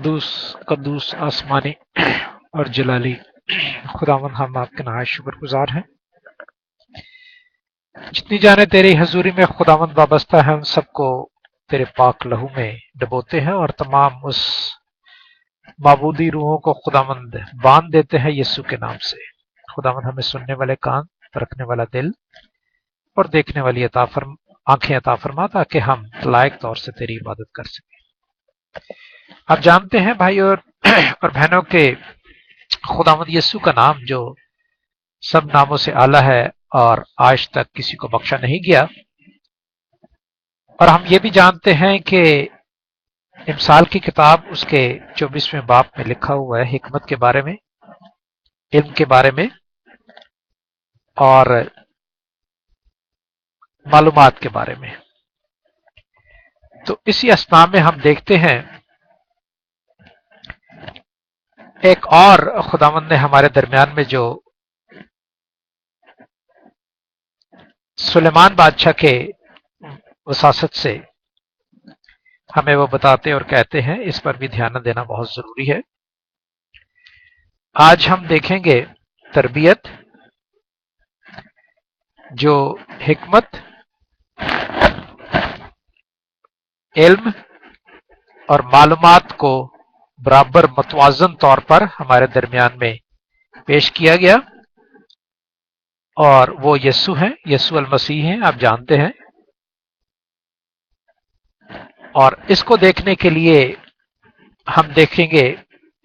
قدوس قدوس آسمانی اور جلالی خداوند، ہم آپ کے نہایت شکر گزار ہیں۔ جتنی جانیں تیری حضوری میں خداوند وابستہ ہیں، ان سب کو تیرے پاک لہو میں ڈبوتے ہیں، اور تمام اس معبودی روحوں کو خداوند باندھ دیتے ہیں یسوع کے نام سے۔ خداوند ہمیں سننے والے کان، پرکھنے والا دل اور دیکھنے والی آنکھیں عطا فرما، تاکہ ہم لائق طور سے تیری عبادت کر سکیں۔ آپ جانتے ہیں بھائی اور بہنوں کہ خداوند یسوع کا نام جو سب ناموں سے اعلیٰ ہے اور آج تک کسی کو بخشا نہیں گیا، اور ہم یہ بھی جانتے ہیں کہ امثال کی کتاب اس کے 24ویں باب میں لکھا ہوا ہے حکمت کے بارے میں، علم کے بارے میں اور معلومات کے بارے میں۔ تو اسی اسنا میں ہم دیکھتے ہیں ایک اور خداوند نے ہمارے درمیان میں جو سلیمان بادشاہ کے وساست سے ہمیں وہ بتاتے اور کہتے ہیں، اس پر بھی دھیان دینا بہت ضروری ہے۔ آج ہم دیکھیں گے تربیت جو حکمت، علم اور معلومات کو برابر متوازن طور پر ہمارے درمیان میں پیش کیا گیا، اور وہ یسوع ہیں، یسوع المسیح ہیں، آپ جانتے ہیں۔ اور اس کو دیکھنے کے لیے ہم دیکھیں گے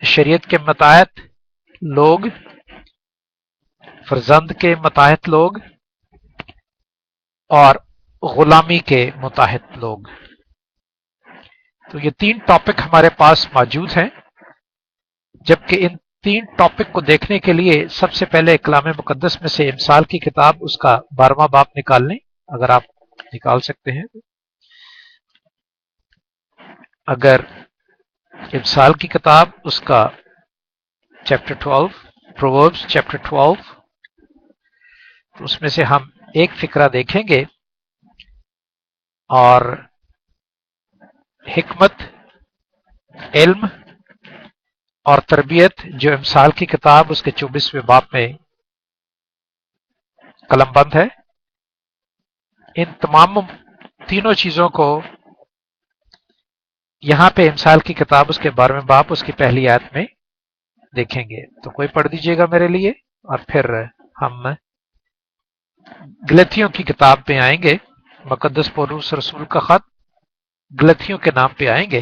شریعت کے متحد لوگ، فرزند کے متحد لوگ اور غلامی کے متحد لوگ۔ تو یہ تین ٹاپک ہمارے پاس موجود ہیں، جبکہ ان تین ٹاپک کو دیکھنے کے لیے سب سے پہلے کلام مقدس میں سے امثال کی کتاب اس کا 12واں باب نکال لیں، اگر آپ نکال سکتے ہیں۔ اگر امثال کی کتاب اس کا چیپٹر 12، پرووربس چیپٹر 12، تو اس میں سے ہم ایک فقرہ دیکھیں گے، اور حکمت، علم اور تربیت جو امثال کی کتاب اس کے 24ویں باب میں قلم بند ہے، ان تمام تینوں چیزوں کو یہاں پہ امثال کی کتاب اس کے 12ویں باب اس کی پہلی آیت میں دیکھیں گے۔ تو کوئی پڑھ دیجیے گا میرے لیے، اور پھر ہم گلتیوں کی کتاب پہ آئیں گے، مقدس پولس رسول کا خط گلتیوں کے نام پہ آئیں گے،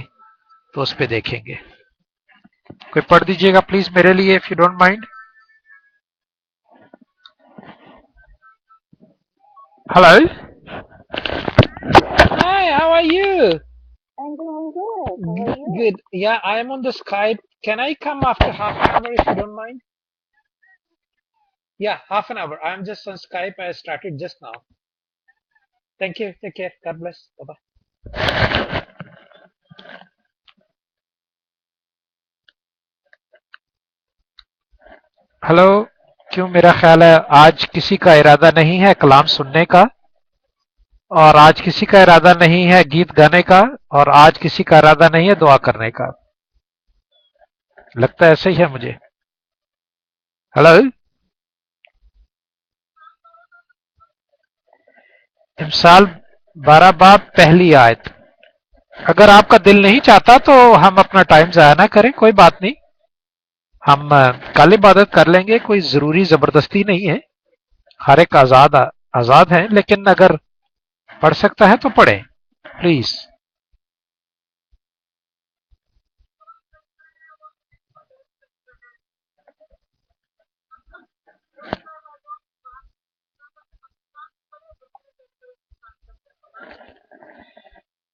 تو اس پہ دیکھیں گے۔ کوئی پڑھ دیجیے گا پلیز میرے لیے، if you don't mind. Hello. Hi, how are you? I'm doing good. How are you? Good. Yeah, I am on the Skype. Can I come after half an hour if you don't mind? Yeah, half an hour. I'm just on Skype. I started just now. Thank you. Take care. God bless. Bye-bye. Hello, کیوں میرا خیال ہے آج کسی کا ارادہ نہیں ہے کلام سننے کا، اور آج کسی کا ارادہ نہیں ہے گیت گانے کا، اور آج کسی کا ارادہ نہیں ہے دعا کرنے کا۔ لگتا ہے ایسا ہی ہے مجھے۔ ہلو، امثال 12 باب پہلی آیت۔ اگر آپ کا دل نہیں چاہتا تو ہم اپنا ٹائم ضائع نہ کریں، کوئی بات نہیں، ہم کل عبادت کر لیں گے، کوئی ضروری زبردستی نہیں ہے، ہر ایک آزاد ہیں، لیکن اگر پڑھ سکتا ہے تو پڑھیں پلیز۔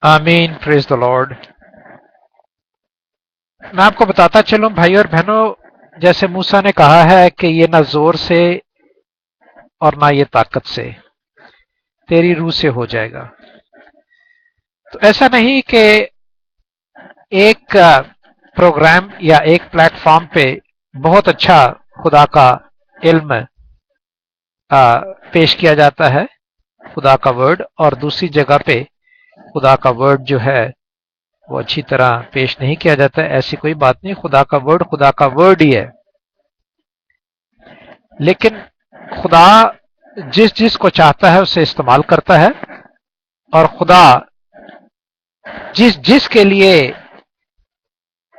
آمین، پریز دی لارڈ۔ میں آپ کو بتاتا چلوں بھائی اور بہنوں، جیسے موسیٰ نے کہا ہے کہ یہ نہ زور سے اور نہ یہ طاقت سے، تیری روح سے ہو جائے گا۔ تو ایسا نہیں کہ ایک پروگرام یا ایک پلیٹ فارم پہ بہت اچھا خدا کا علم پیش کیا جاتا ہے، خدا کا ورڈ، اور دوسری جگہ پہ خدا کا ورڈ جو ہے وہ اچھی طرح پیش نہیں کیا جاتا. ایسی کوئی بات نہیں. خدا کا ورڈ ہی ہے. لیکن خدا جس کو چاہتا ہے اسے استعمال کرتا ہے، اور خدا جس کے لیے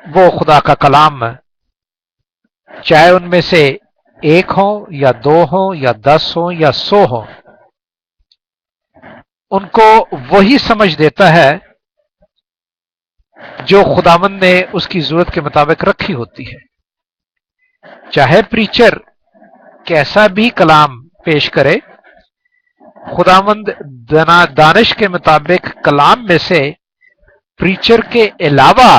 وہ خدا کا کلام، چاہے ان میں سے ایک ہو یا دو ہو یا 10 ہو یا 100 ہو، ان کو وہی سمجھ دیتا ہے جو خداوند نے اس کی ضرورت کے مطابق رکھی ہوتی ہے. چاہے پریچر کیسا بھی کلام پیش کرے، خداوند دانش کے مطابق کلام میں سے پریچر کے علاوہ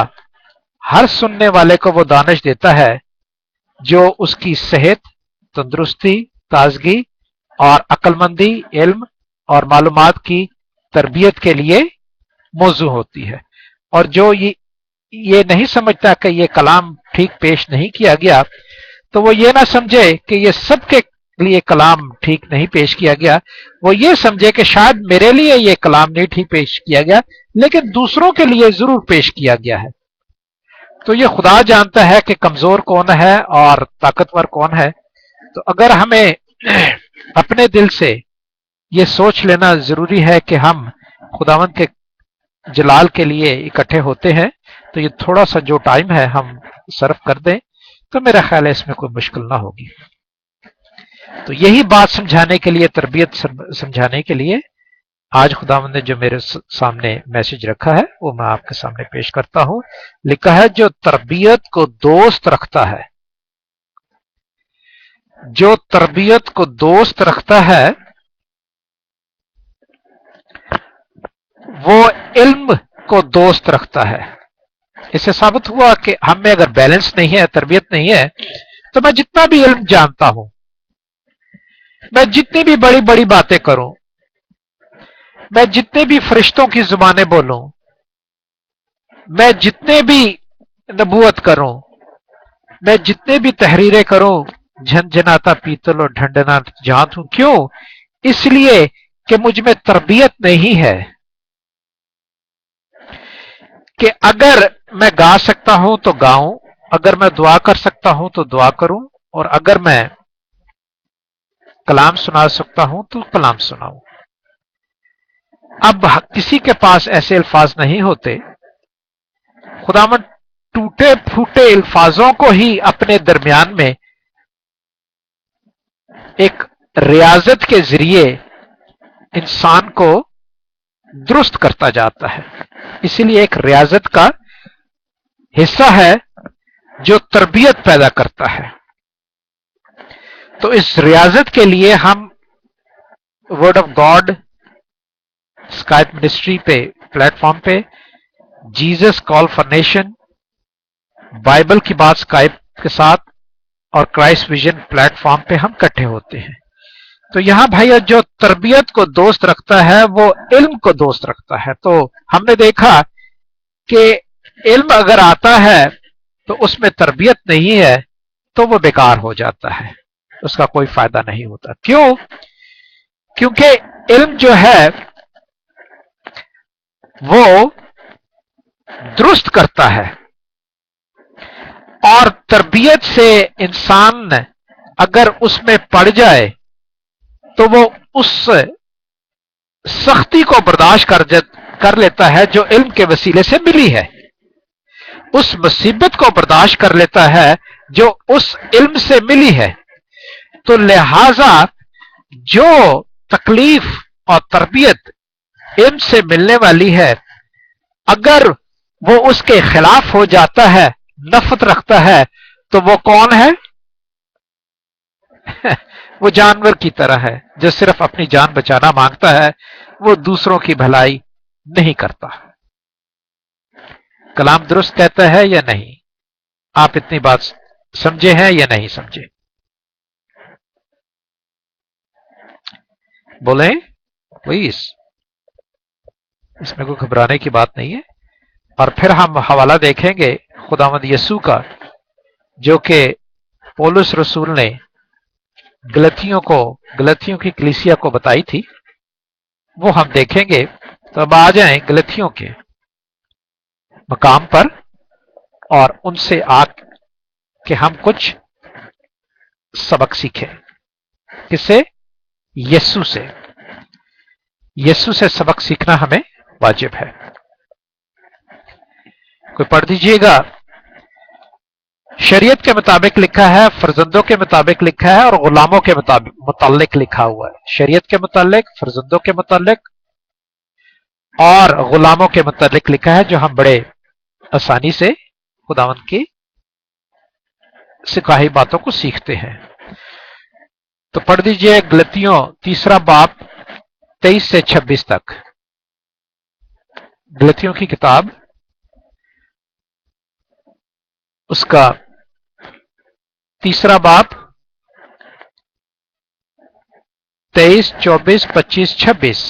ہر سننے والے کو وہ دانش دیتا ہے جو اس کی صحت، تندرستی، تازگی اور عقل مندی، علم اور معلومات کی تربیت کے لیے موزوں ہوتی ہے. اور جو یہ نہیں سمجھتا کہ یہ کلام ٹھیک پیش نہیں کیا گیا، تو وہ یہ نہ سمجھے کہ یہ سب کے لیے کلام ٹھیک نہیں پیش کیا گیا. وہ یہ سمجھے کہ شاید میرے لیے یہ کلام نہیں ٹھیک پیش کیا گیا، لیکن دوسروں کے لیے ضرور پیش کیا گیا ہے. تو یہ خدا جانتا ہے کہ کمزور کون ہے اور طاقتور کون ہے. تو اگر ہمیں اپنے دل سے یہ سوچ لینا ضروری ہے کہ ہم خداوند کے جلال کے لیے اکٹھے ہوتے ہیں، تو یہ تھوڑا سا جو ٹائم ہے ہم صرف کر دیں تو میرا خیال ہے اس میں کوئی مشکل نہ ہوگی. تو یہی بات سمجھانے کے لیے، تربیت سمجھانے کے لیے آج خداوند نے جو میرے سامنے میسج رکھا ہے وہ میں آپ کے سامنے پیش کرتا ہوں. لکھا ہے جو تربیت کو دوست رکھتا ہے، جو تربیت کو دوست رکھتا ہے وہ علم کو دوست رکھتا ہے. اس سے ثابت ہوا کہ ہم میں اگر بیلنس نہیں ہے، تربیت نہیں ہے، تو میں جتنا بھی علم جانتا ہوں، میں جتنی بھی بڑی بڑی باتیں کروں، میں جتنے بھی فرشتوں کی زبانیں بولوں، میں جتنے بھی نبوت کروں، میں جتنے بھی تحریریں کروں، جھنجھناتا پیتل اور ڈھنڈنا جانت ہوں. کیوں؟ اس لیے کہ مجھ میں تربیت نہیں ہے. کہ اگر میں گا سکتا ہوں تو گاؤں، اگر میں دعا کر سکتا ہوں تو دعا کروں، اور اگر میں کلام سنا سکتا ہوں تو کلام سناؤں. اب کسی کے پاس ایسے الفاظ نہیں ہوتے. خداوند ٹوٹے پھوٹے الفاظوں کو ہی اپنے درمیان میں ایک ریاضت کے ذریعے انسان کو درست کرتا جاتا ہے. اسی لیے ایک ریاضت کا حصہ ہے جو تربیت پیدا کرتا ہے. تو اس ریاضت کے لیے ہم word of God Skype ministry پہ پلیٹ فارم پہ، Jesus call for nation, Bible کی بات اسکائپ کے ساتھ، اور کرائسٹ ویژن پلیٹ فارم پہ ہم اکٹھے ہوتے ہیں. تو یہاں بھائی جو تربیت کو دوست رکھتا ہے وہ علم کو دوست رکھتا ہے. تو ہم نے دیکھا کہ علم اگر آتا ہے تو اس میں تربیت نہیں ہے تو وہ بیکار ہو جاتا ہے، اس کا کوئی فائدہ نہیں ہوتا. کیوں؟ کیونکہ علم جو ہے وہ درست کرتا ہے، اور تربیت سے انسان اگر اس میں پڑ جائے تو وہ اس سختی کو برداشت کر لیتا ہے جو علم کے وسیلے سے ملی ہے، اس مصیبت کو برداشت کر لیتا ہے جو اس علم سے ملی ہے. تو لہذا جو تکلیف اور تربیت علم سے ملنے والی ہے، اگر وہ اس کے خلاف ہو جاتا ہے، نفرت رکھتا ہے، تو وہ کون ہے؟ وہ جانور کی طرح ہے جو صرف اپنی جان بچانا مانگتا ہے، وہ دوسروں کی بھلائی نہیں کرتا. کلام درست کہتا ہے یا نہیں؟ آپ اتنی بات سمجھے ہیں یا نہیں سمجھے؟ بولیں پلیز. اس میں کوئی گھبرانے کی بات نہیں ہے. اور پھر ہم حوالہ دیکھیں گے خداوند یسوع کا، جو کہ پولس رسول نے گلتیوں کی کلیسیا کو بتائی تھی، وہ ہم دیکھیں گے. تو اب آ جائیں گلتیوں کے مقام پر اور ان سے آ کے ہم کچھ سبق سیکھیں. کس سے؟ یسوع سے. یسوع سے سبق سیکھنا ہمیں واجب ہے. کوئی پڑھ دیجئے گا. شریعت کے مطابق لکھا ہے، فرزندوں کے مطابق لکھا ہے اور غلاموں کے متعلق لکھا ہوا ہے. شریعت کے متعلق، فرزندوں کے متعلق اور غلاموں کے متعلق لکھا ہے، جو ہم بڑے آسانی سے خداوند کی سکھائی باتوں کو سیکھتے ہیں. تو پڑھ دیجئے غلطیوں 3 باب 23 سے 26 تک. غلطیوں کی کتاب اس کا 3 باب 23، 24، 25، 26.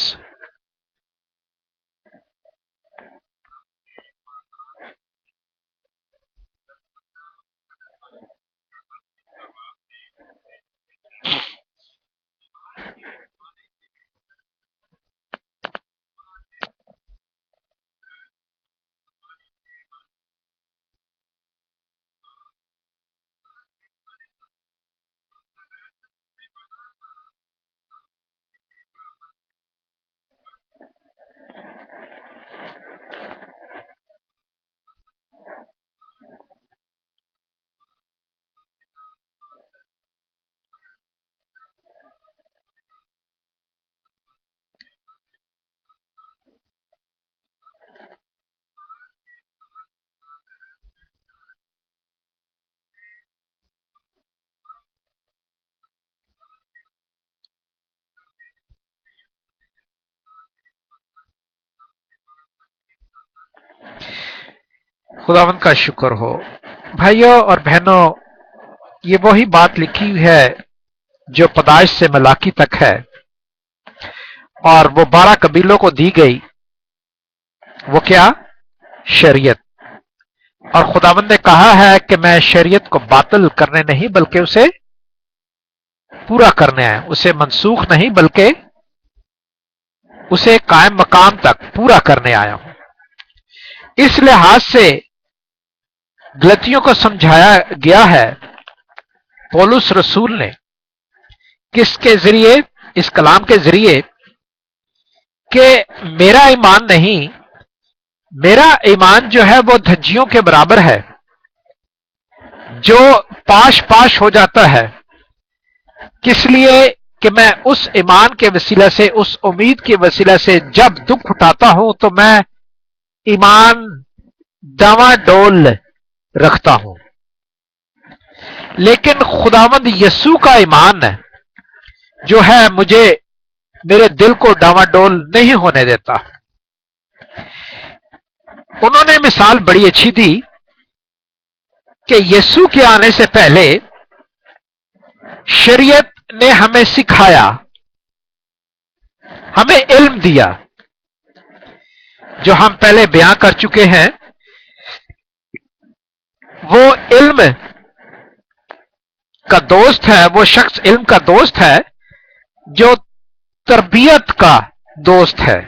خداوند کا شکر ہو. بھائیوں اور بہنوں، یہ وہی بات لکھی ہوئی ہے جو پیدائش سے ملاکی تک ہے، اور وہ 12 قبیلوں کو دی گئی. وہ کیا؟ شریعت. اور خداوند نے کہا ہے کہ میں شریعت کو باطل کرنے نہیں بلکہ اسے پورا کرنے آیا. اسے منسوخ نہیں بلکہ اسے قائم مقام تک پورا کرنے آیا ہوں. اس لحاظ سے غلطیوں کو سمجھایا گیا ہے پولس رسول نے کس کے ذریعے؟ اس کلام کے ذریعے کہ میرا ایمان نہیں، میرا ایمان جو ہے وہ دھجیوں کے برابر ہے جو پاش پاش ہو جاتا ہے. کس لیے؟ کہ میں اس ایمان کے وسیلہ سے، اس امید کے وسیلہ سے جب دکھ اٹھاتا ہوں تو میں ایمان ڈاواں ڈول رکھتا ہوں. لیکن خداوند یسوع کا ایمان جو ہے مجھے میرے دل کو ڈاواں ڈول نہیں ہونے دیتا. انہوں نے مثال بڑی اچھی دی کہ یسوع کے آنے سے پہلے شریعت نے ہمیں سکھایا، ہمیں علم دیا، جو ہم پہلے بیان کر چکے ہیں. وہ علم کا دوست ہے، وہ شخص علم کا دوست ہے جو تربیت کا دوست ہے.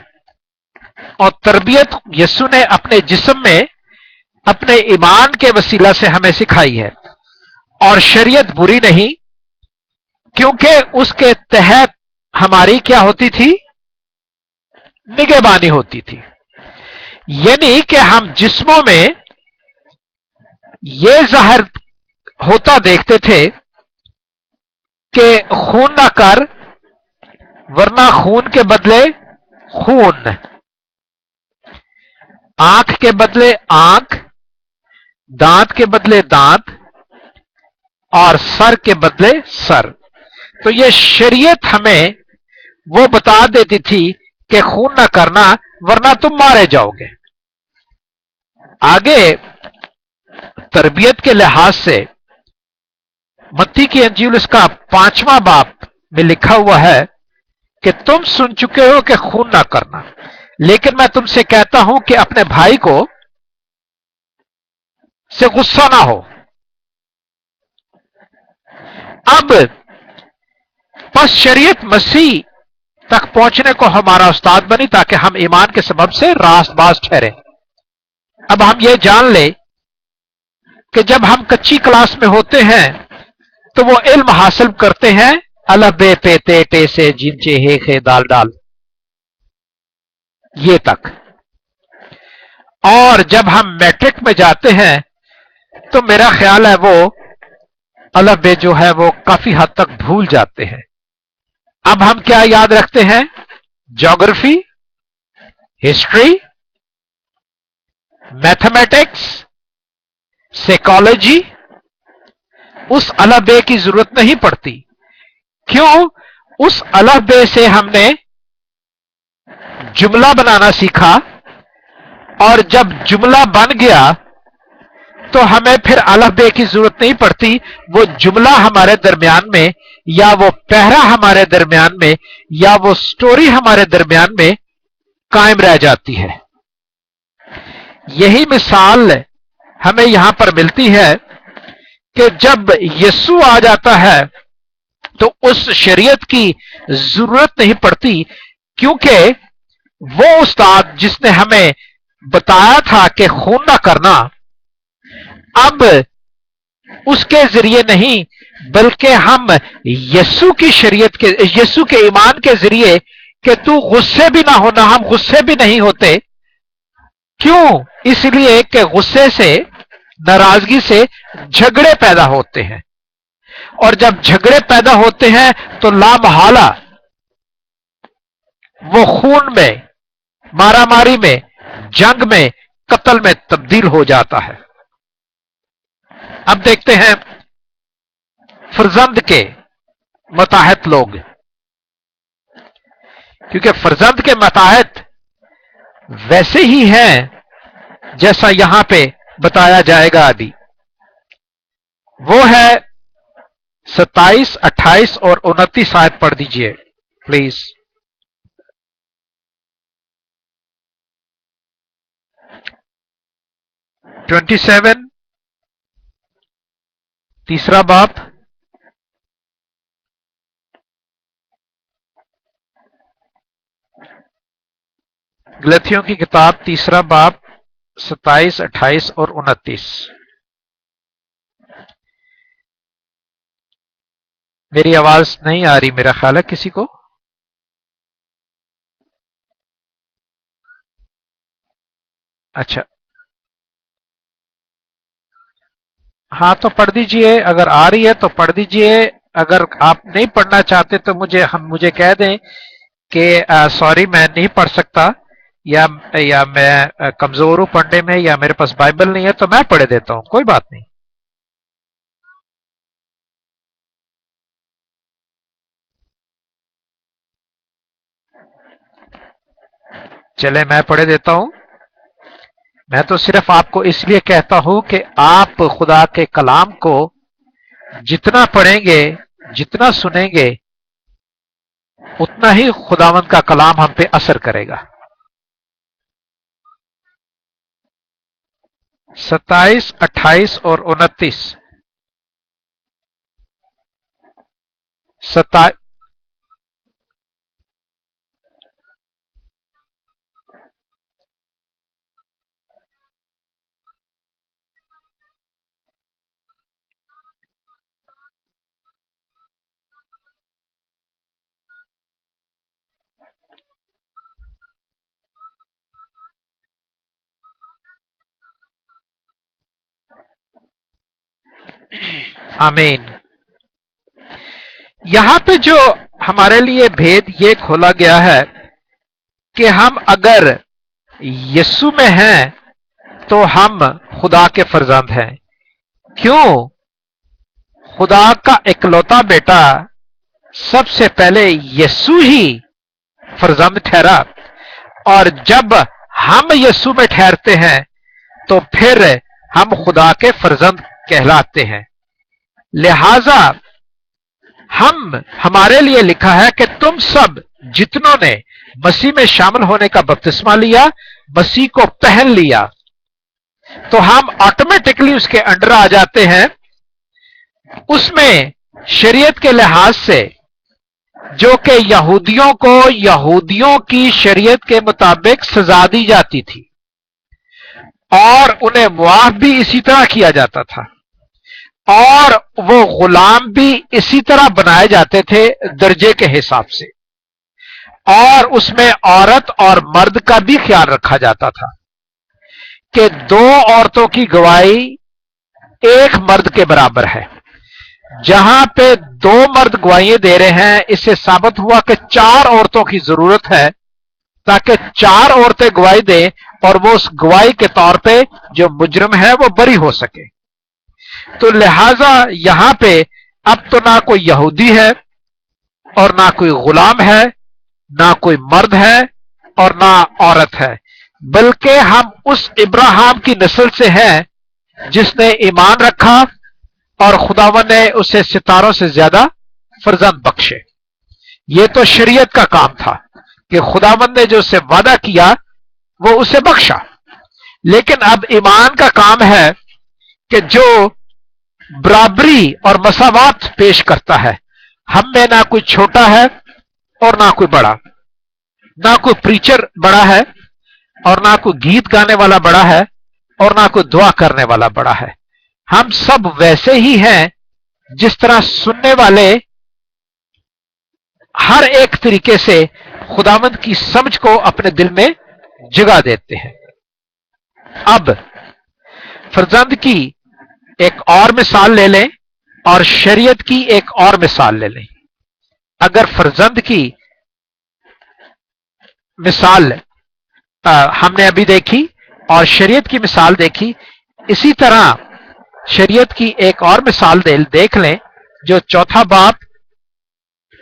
اور تربیت یسوع نے اپنے جسم میں اپنے ایمان کے وسیلہ سے ہمیں سکھائی ہے. اور شریعت بری نہیں، کیونکہ اس کے تحت ہماری کیا ہوتی تھی؟ نگہبانی ہوتی تھی. یعنی کہ ہم جسموں میں یہ ظاہر ہوتا دیکھتے تھے کہ خون نہ کر ورنہ خون کے بدلے خون، آنکھ کے بدلے آنکھ، دانت کے بدلے دانت اور سر کے بدلے سر. تو یہ شریعت ہمیں وہ بتا دیتی تھی کہ خون نہ کرنا ورنہ تم مارے جاؤ گے. آگے تربیت کے لحاظ سے متی کی انجیل اس کا 5واں باب میں لکھا ہوا ہے کہ تم سن چکے ہو کہ خون نہ کرنا، لیکن میں تم سے کہتا ہوں کہ اپنے بھائی کو سے غصہ نہ ہو. اب پس شریعت مسیح تک پہنچنے کو ہمارا استاد بنی تاکہ ہم ایمان کے سبب سے راست باز ٹھہرے. अब हम ये जान ले कि जब हम कच्ची क्लास में होते हैं तो वो इल्म हासिल करते हैं अलफ बे पे ते टे से जिन चे हे खे दाल डाल ये तक, और जब हम मैट्रिक में जाते हैं तो मेरा ख्याल है वो अलफ बे जो है वो काफी हद तक भूल जाते हैं। अब हम क्या याद रखते हैं? Geography, history, mathematics, psychology. उस अलफ बे की जरूरत नहीं पड़ती। क्यों? उस अलफ बे से हमने जुमला बनाना सीखा, और जब जुमला बन गया तो हमें फिर अलफ बे की जरूरत नहीं पड़ती। वो जुमला हमारे दरमियान में, या वो पहरा हमारे दरमियान में, या वो स्टोरी हमारे दरमियान में कायम रह जाती है। यही मिसाल हमें यहां पर मिलती है कि जब यीशु आ जाता है तो उस शरीयत की जरूरत नहीं पड़ती, क्योंकि वो उस्ताद जिसने हमें बताया था कि खून ना करना, अब उसके जरिए नहीं बल्कि हम यीशु की शरीयत के, यीशु के ईमान के जरिए कि तू गुस्से भी ना होना, हम गुस्से भी नहीं होते। क्यों? इसलिए कि गुस्से से, नाराजगी से झगड़े पैदा होते हैं, और जब झगड़े पैदा होते हैं तो लामहाला वो खून में, मारामारी में, जंग में, कत्ल में तब्दील हो जाता है। अब देखते हैं फर्जंद के मताहत लोग, क्योंकि फर्जंद के मताहत वैसे ही हैं जैसा यहां पे बताया जाएगा। अभी वो है 27, 28 और 29 आयत पढ़ दीजिए प्लीज। (27) तीसरा बाप, गलतियों की किताब तीसरा बाप 27, 28 और 29। मेरी आवाज नहीं आ रही मेरा ख्याल है किसी को? अच्छा, हाँ तो पढ़ दीजिए। अगर आ रही है तो पढ़ दीजिए। अगर आप नहीं पढ़ना चाहते तो मुझे कह दें कि सॉरी मैं नहीं पढ़ सकता, या मैं कमजोर हूं पढ़ने में, या मेरे पास बाइबल नहीं है, तो मैं पढ़ देता हूं, कोई बात नहीं। चले मैं पढ़ देता हूं। मैं तो सिर्फ आपको इसलिए कहता हूं कि आप खुदा के कलाम को जितना पढ़ेंगे, जितना सुनेंगे, उतना ही खुदावंद का कलाम हम पे असर करेगा। 27, 28 और 29। 27, आमीन। यहां पे जो हमारे लिए भेद ये खोला गया है कि हम अगर यीशु में हैं तो हम खुदा के फर्जंद हैं। क्यों? खुदा का इकलौता बेटा सबसे पहले यीशु ही फर्जंद ठहरा, और जब हम यीशु में ठहरते हैं तो फिर हम खुदा के फर्जंद कहलाते हैं। लिहाजा हमारे लिए लिखा है कि तुम सब जितनों ने मसीह में शामिल होने का बपतिस्मा लिया, मसीह को पहन लिया, तो हम ऑटोमेटिकली उसके अंडर आ जाते हैं। उसमें शरीयत के लिहाज से, जो कि यहूदियों को यहूदियों की शरीयत के मुताबिक सजा दी जाती थी, और उन्हें मुआफ भी इसी तरह किया जाता था, और वो गुलाम भी इसी तरह बनाए जाते थे दर्जे के हिसाब से, और उसमें औरत और मर्द का भी ख्याल रखा जाता था कि 2 औरतों की गवाही एक मर्द के बराबर है। जहां पे 2 मर्द गवाहियां दे रहे हैं, इससे साबित हुआ कि 4 औरतों की जरूरत है ताकि 4 औरतें गवाही दें और वो उस गवाही के तौर पे जो मुजरिम है वो बरी हो सके। तो लिहाजा यहां पे अब तो ना कोई यहूदी है और ना कोई गुलाम है, ना कोई मर्द है और ना औरत है, बल्कि हम उस इब्राहिम की नस्ल से हैं जिसने ईमान रखा और खुदावन ने उसे सितारों से ज्यादा फर्जंद बख्शे। ये तो शरीयत का काम था कि खुदावन ने जो उससे वादा किया वो उसे बख्शा, लेकिन अब ईमान का काम है कि जो बराबरी और मसावात पेश करता है। हम में ना कोई छोटा है और ना कोई बड़ा, ना कोई प्रीचर बड़ा है और ना कोई गीत गाने वाला बड़ा है और ना कोई दुआ करने वाला बड़ा है। हम सब वैसे ही हैं जिस तरह सुनने वाले हर एक तरीके से खुदावंद की समझ को अपने दिल में जगा देते हैं। अब फर्जंद की एक और मिसाल ले लें और शरीयत की एक और मिसाल ले लें। अगर फर्जंद की मिसाल हमने अभी देखी और शरीयत की मिसाल देखी, इसी तरह शरीयत की एक और मिसाल देख लें जो 4 बाब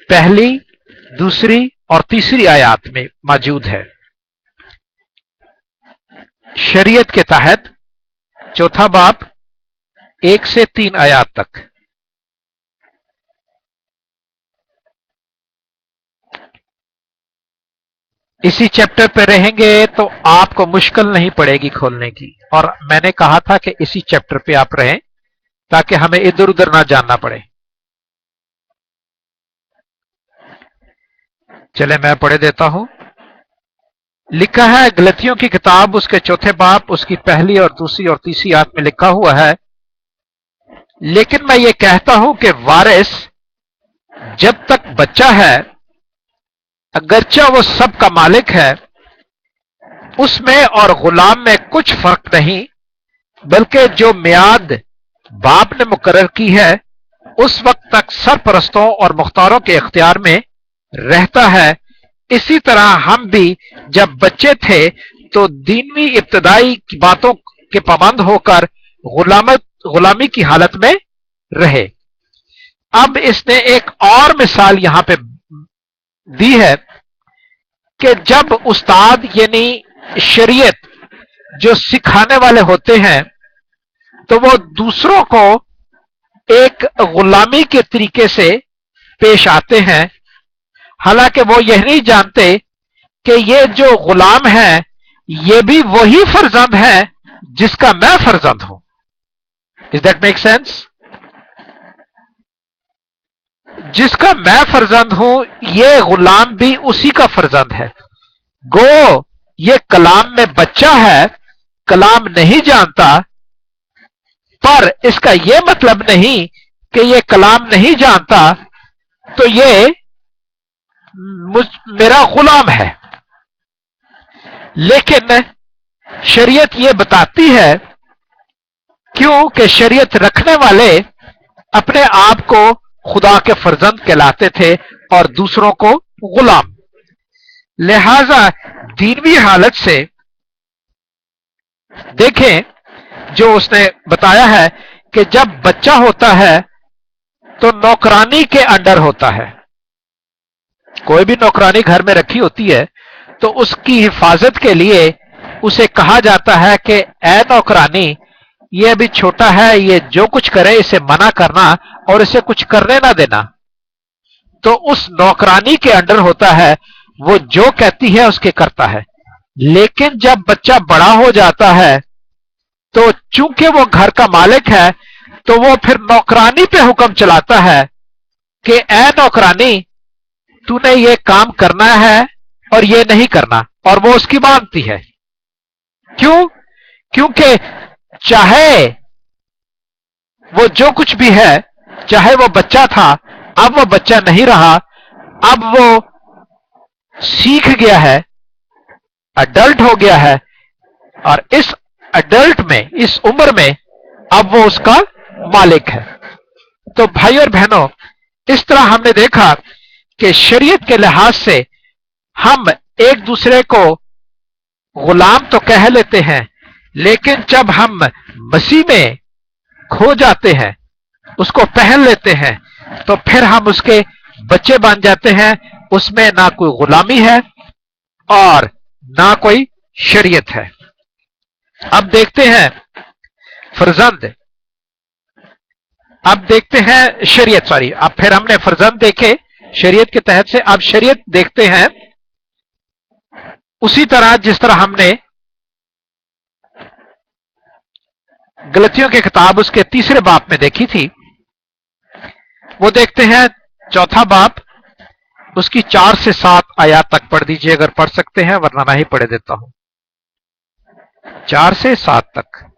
1, 2 और 3 आयत में मौजूद है। शरीयत के तहत 4 बाब 1 से 3 आयत तक। इसी चैप्टर पे रहेंगे तो आपको मुश्किल नहीं पड़ेगी खोलने की, और मैंने कहा था कि इसी चैप्टर पे आप रहें ताकि हमें इधर उधर ना जानना पड़े। चले मैं पढ़े देता हूं। लिखा है गलतियों की किताब उसके 4 बाब उसकी 1 और 2 और 3 आयत में लिखा हुआ है, लेकिन मैं ये कहता हूं कि वारिस जब तक बच्चा है, अगरचा वो सब का मालिक है, उसमें और गुलाम में कुछ फर्क नहीं, बल्कि जो मियाद बाप ने मुकर्रर की है उस वक्त तक सरपरस्तों और मुख्तारों के इख्तियार में रहता है। इसी तरह हम भी जब बच्चे थे तो दीनवी इब्तदाई की बातों के पाबंद होकर गुलामी की हालत में रहे। अब इसने एक और मिसाल यहां पे दी है कि जब उस्ताद यानी शरीयत जो सिखाने वाले होते हैं तो वो दूसरों को एक गुलामी के तरीके से पेश आते हैं, हालांकि वो यह नहीं जानते कि ये जो गुलाम है ये भी वही फर्जंद है जिसका मैं फर्जंद हूं। Is that make sense? जिसका मैं फर्जंद हूं ये गुलाम भी उसी का फर्जंद है। गो ये कलाम में बच्चा है, कलाम नहीं जानता, पर इसका यह मतलब नहीं कि ये कलाम नहीं जानता तो ये मेरा गुलाम है। लेकिन शरीयत ये बताती है, क्यों कि शरीयत रखने वाले अपने आप को खुदा के फर्जंद कहलाते थे और दूसरों को गुलाम। लिहाजा दीनवी हालत से देखें जो उसने बताया है कि जब बच्चा होता है तो नौकरानी के अंडर होता है। कोई भी नौकरानी घर में रखी होती है तो उसकी हिफाजत के लिए उसे कहा जाता है कि ए नौकरानी, ये अभी छोटा है, ये जो कुछ करे इसे मना करना और इसे कुछ करने ना देना। तो उस नौकरानी के अंडर होता है, वो जो कहती है उसके करता है। लेकिन जब बच्चा बड़ा हो जाता है तो चूंकि वो घर का मालिक है तो वो फिर नौकरानी पे हुक्म चलाता है कि ए नौकरानी, तूने ये काम करना है और ये नहीं करना, और वो उसकी मानती है। क्यों क्योंकि चाहे वो जो कुछ भी है, चाहे वो बच्चा था, अब वो बच्चा नहीं रहा, अब वो सीख गया है, अडल्ट हो गया है, और इस अडल्ट में, इस उम्र में अब वो उसका मालिक है। तो भाई और बहनों, इस तरह हमने देखा कि शरीयत के लिहाज से हम एक दूसरे को गुलाम तो कह लेते हैं, लेकिन जब हम मसीह में खो जाते हैं, उसको पहन लेते हैं, तो फिर हम उसके बच्चे बन जाते हैं। उसमें ना कोई गुलामी है और ना कोई शरीयत है। अब देखते हैं फर्जंद, अब देखते हैं शरीयत, सॉरी, अब फिर हमने फर्जंद देखे शरीयत के तहत से, अब शरीयत देखते हैं उसी तरह जिस तरह हमने गलतियों की किताब उसके 3 बाब में देखी थी। वो देखते हैं 4 बाब, उसकी 4 से 7 आयत तक पढ़ दीजिए अगर पढ़ सकते हैं, वरना मैं ही पढ़ देता हूं। 4 से 7 तक।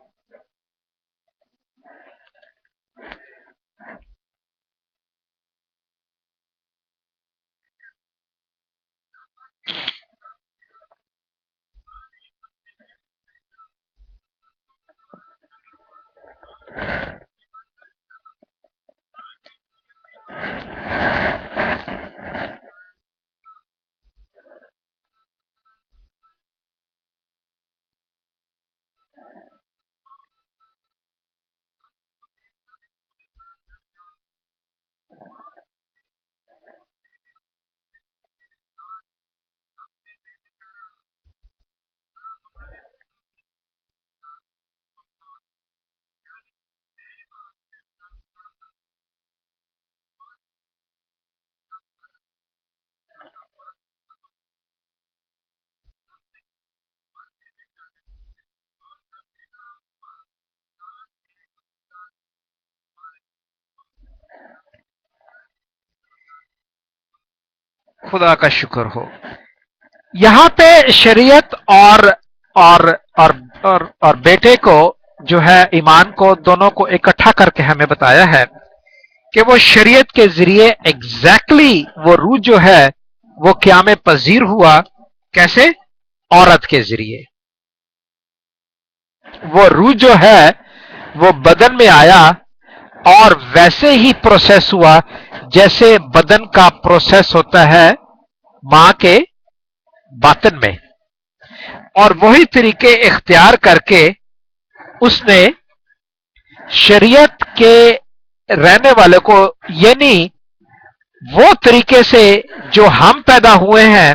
खुदा का शुक्र हो। यहां पे शरीयत और बेटे को जो है, ईमान को, दोनों को इकट्ठा करके हमें बताया है कि वो शरीयत के जरिए एग्जैक्टली वो रूह जो है वो क़याम पजीर हुआ। कैसे? औरत के जरिए। वो रूह जो है वो बदन में आया और वैसे ही प्रोसेस हुआ जैसे बदन का प्रोसेस होता है मां के बातन में, और वही तरीके इख्तियार करके उसने शरीयत के रहने वाले को, यानी वो तरीके से जो हम पैदा हुए हैं,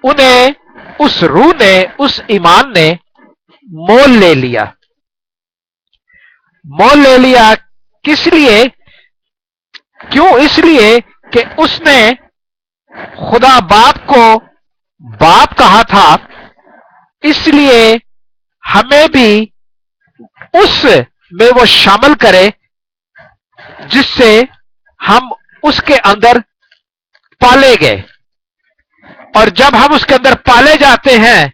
उन्हें उस रूह ने, उस ईमान ने मोल ले लिया। मोल ले लिया किस लिए? क्यों? इसलिए कि उसने खुदा बाप को बाप कहा था, इसलिए हमें भी उस में वो शामिल करे जिससे हम उसके अंदर पाले गए। और जब हम उसके अंदर पाले जाते हैं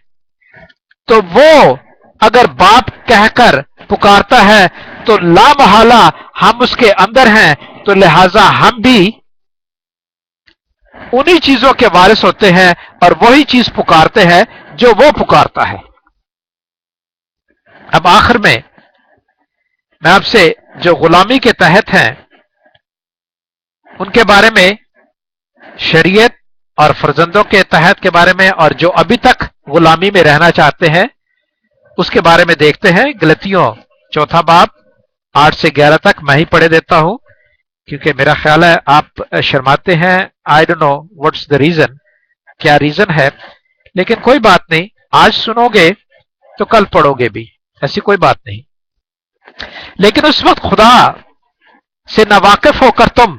तो वो अगर बाप कहकर पुकारता है तो लामहला हम उसके अंदर हैं, तो लिहाजा हम भी उन्हीं चीजों के वारिस होते हैं और वही चीज पुकारते हैं जो वो पुकारता है। अब आखिर में मैं आपसे जो गुलामी के तहत हैं उनके बारे में, शरीयत और फर्जंदों के तहत के बारे में, और जो अभी तक गुलामी में रहना चाहते हैं उसके बारे में देखते हैं। गलतियों 4 बाब 8 से 11 तक मैं ही पढ़े देता हूं, क्योंकि मेरा ख्याल है आप शर्माते हैं। I don't know what's the reason, क्या रीजन है, लेकिन कोई बात नहीं, आज सुनोगे तो कल पढ़ोगे भी, ऐसी कोई बात नहीं। लेकिन उस वक्त खुदा से नावाकिफ होकर तुम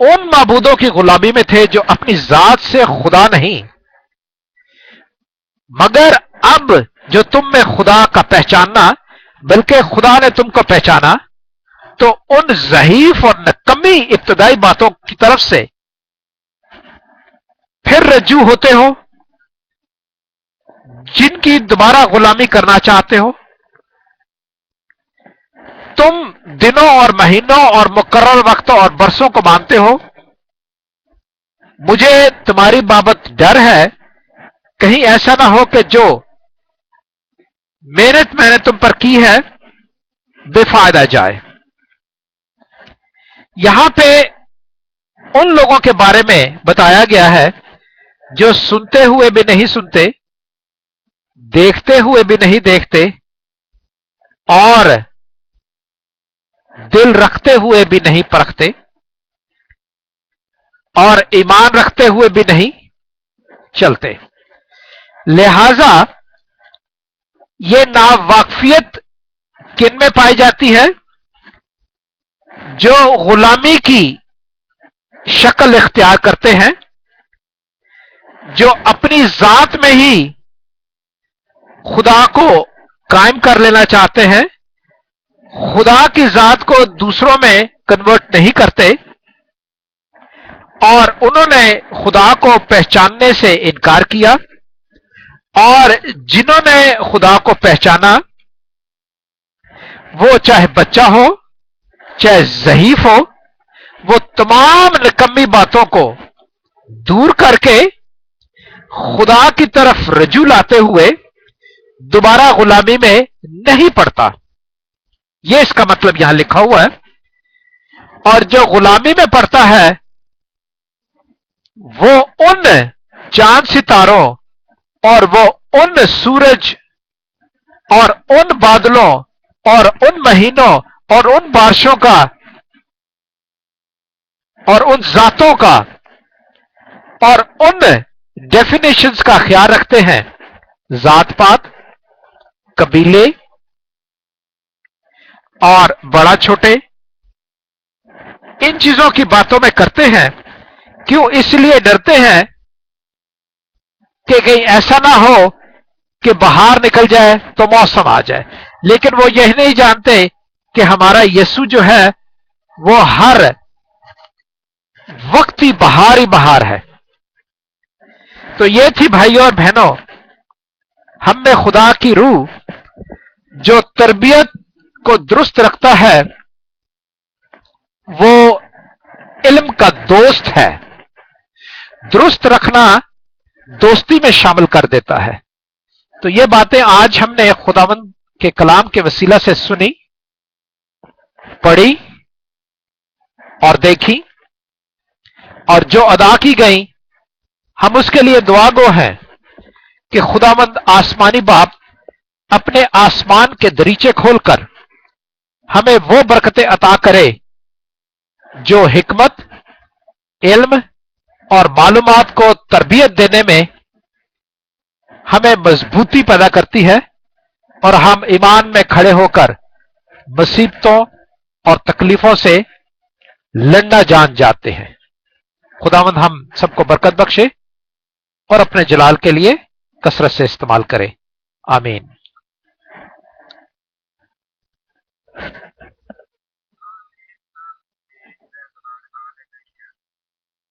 उन माबूदों की गुलामी में थे जो अपनी जात से खुदा नहीं, मगर अब जो तुम में खुदा का पहचानना, बल्कि खुदा ने तुमको पहचाना, तो उन ज़हीफ और नकम्मी इब्तदाई बातों की तरफ से फिर रज्जू होते हो जिनकी दोबारा गुलामी करना चाहते हो, तुम दिनों और महीनों और मुकर्रर वक्त और बरसों को मानते हो। मुझे तुम्हारी बाबत डर है, कहीं ऐसा ना हो कि जो मेहनत मैंने तुम पर की है बेफायदा जाए। यहां पे उन लोगों के बारे में बताया गया है जो सुनते हुए भी नहीं सुनते, देखते हुए भी नहीं देखते, और दिल रखते हुए भी नहीं परखते, और ईमान रखते हुए भी नहीं चलते। लिहाजा ये नावाकफियत किन में पाई जाती है? जो गुलामी की शक्ल इख्तियार करते हैं, जो अपनी जात में ही खुदा को कायम कर लेना चाहते हैं, खुदा की जात को दूसरों में कन्वर्ट नहीं करते, और उन्होंने खुदा को पहचानने से इनकार किया, और जिन्होंने खुदा को पहचाना वो चाहे बच्चा हो चाहे ज़ईफ हो, वो तमाम निकम्मी बातों को दूर करके खुदा की तरफ रजू लाते हुए दोबारा गुलामी में नहीं पड़ता। यह इसका मतलब यहां लिखा हुआ है। और जो गुलामी में पड़ता है वो उन चांद सितारों और वो उन सूरज और उन बादलों और उन महीनों और उन बारिशों का और उन जातों का और उन डेफिनेशंस का ख्याल रखते हैं, जात पात, कबीले और बड़ा छोटे, इन चीजों की बातों में करते हैं। क्यों? इसलिए डरते हैं कि कहीं ऐसा ना हो कि बाहर निकल जाए तो मौसम आ जाए, लेकिन वो यह नहीं जानते कि हमारा यीशु जो है वो हर वक्त ही बहार है। तो ये थी भाइयों और बहनों, हम में खुदा की रूह जो तरबियत को दुरुस्त रखता है वो इल्म का दोस्त है। दुरुस्त रखना दोस्ती में शामिल कर देता है। तो ये बातें आज हमने खुदावंद के कलाम के वसीला से सुनी, पढ़ी और देखी, और जो अदा की गई हम उसके लिए दुआगो हैं कि खुदावंद आसमानी बाप अपने आसमान के दरीचे खोलकर हमें वो बरकतें अता करे जो हिकमत, इल्म और मालूमात को तरबियत देने में हमें मजबूती पैदा करती है, और हम ईमान में खड़े होकर मुसीबतों और तकलीफों से लड़ना जान जाते हैं। खुदावंद हम सबको बरकत बख्शे और अपने जलाल के लिए कसरत से इस्तेमाल करे। आमीन।